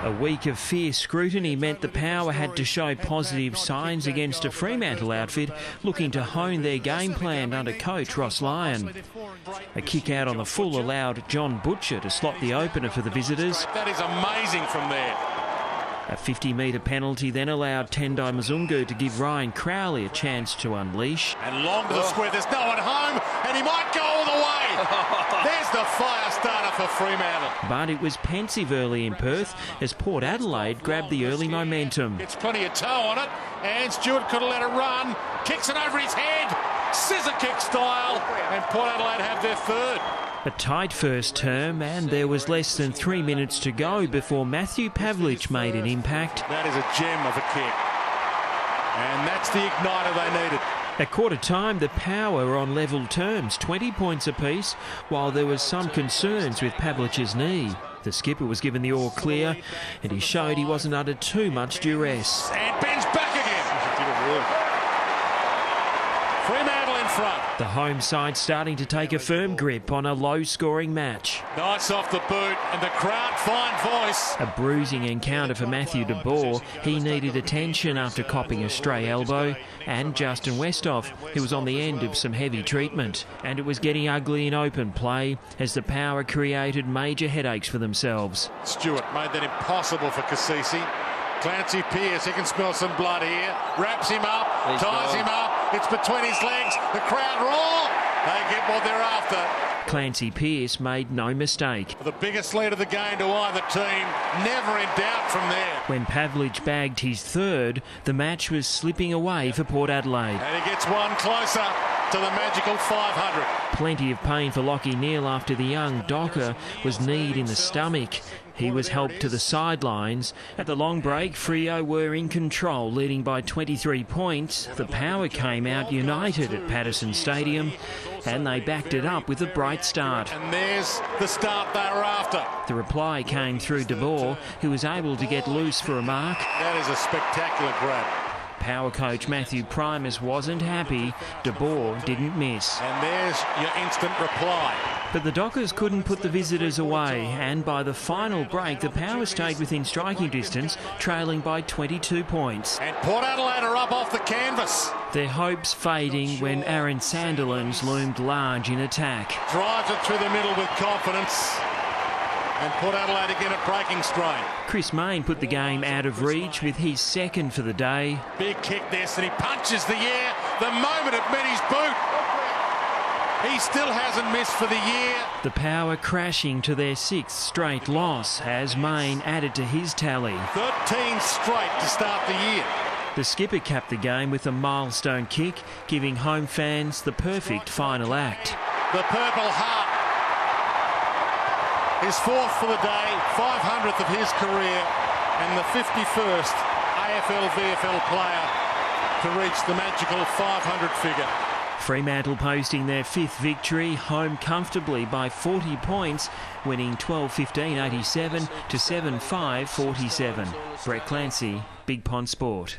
A week of fierce scrutiny meant the Power had to show positive signs against a Fremantle outfit looking to hone their game plan under coach Ross Lyon. A kick out on the full allowed John Butcher to slot the opener for the visitors. That is amazing from there. A 50-metre penalty then allowed Tendai Mzungu to give Ryan Crowley a chance to unleash. And long to the square, there's no one home, and he might go all the way. There's the fire starter for Fremantle. But it was pensive early in Perth as Port Adelaide grabbed the early momentum. It's plenty of toe on it, and Stewart could have let it run. Kicks it over his head, scissor kick style, and Port Adelaide have their third. A tight first term, and there was less than 3 minutes to go before Matthew Pavlich made an impact. That is a gem of a kick, and that's the igniter they needed. At quarter time, the Power were on level terms, 20 points apiece, while there was some concerns with Pavlich's knee. The skipper was given the all clear, and he showed he wasn't under too much duress. And Ben's back again. Fremantle in front. The home side starting to take a firm grip on a low-scoring match. Nice off the boot, and the crowd find voice. A bruising encounter for Matthew de Boer. He needed attention after copping a stray elbow. And Justin Westhoff, who was on the end of some heavy treatment. And it was getting ugly in open play as the Power created major headaches for themselves. Stewart made that impossible for Cassisi. Clancy Pearce, he can smell some blood here. Wraps him up, ties him up. It's between his legs. The crowd roar. They get what they're after. Clancy Pearce made no mistake. The biggest lead of the game to either team. Never in doubt from there. When Pavlich bagged his third, the match was slipping away for Port Adelaide. And he gets one closer to the magical 500. Plenty of pain for Lockie Neal after the young Docker was kneed in the stomach. He was helped to the sidelines. At the long break, Freo were in control, leading by 23 points. The Power came out united at Patterson Stadium, and they backed it up with a bright start. And there's the start they were after. The reply came through de Boer, who was able to get loose for a mark. That is a spectacular grab. Power coach Matthew Primus wasn't happy. De Boer didn't miss. And there's your instant reply. But the Dockers couldn't put the visitors away, and by the final break, the Power stayed within striking distance, trailing by 22 points. And Port Adelaide are up off the canvas. Their hopes fading when Aaron Sandilands loomed large in attack. Drives it through the middle with confidence. And Port Adelaide again at breaking strain. Chris Mayne put the game out of reach with his second for the day. Big kick there, and he punches the air the moment it met his boot. He still hasn't missed for the year. The Power crashing to their sixth straight loss as Mayne added to his tally. 13 straight to start the year. The skipper capped the game with a milestone kick, giving home fans the perfect final act. The Purple Heart. His fourth for the day, 500th of his career, and the 51st AFL-VFL player to reach the magical 500 figure. Fremantle posting their fifth victory, home comfortably by 40 points, winning 12-15-87 to 7-5-47. Brett Clancy, Big Pond Sport.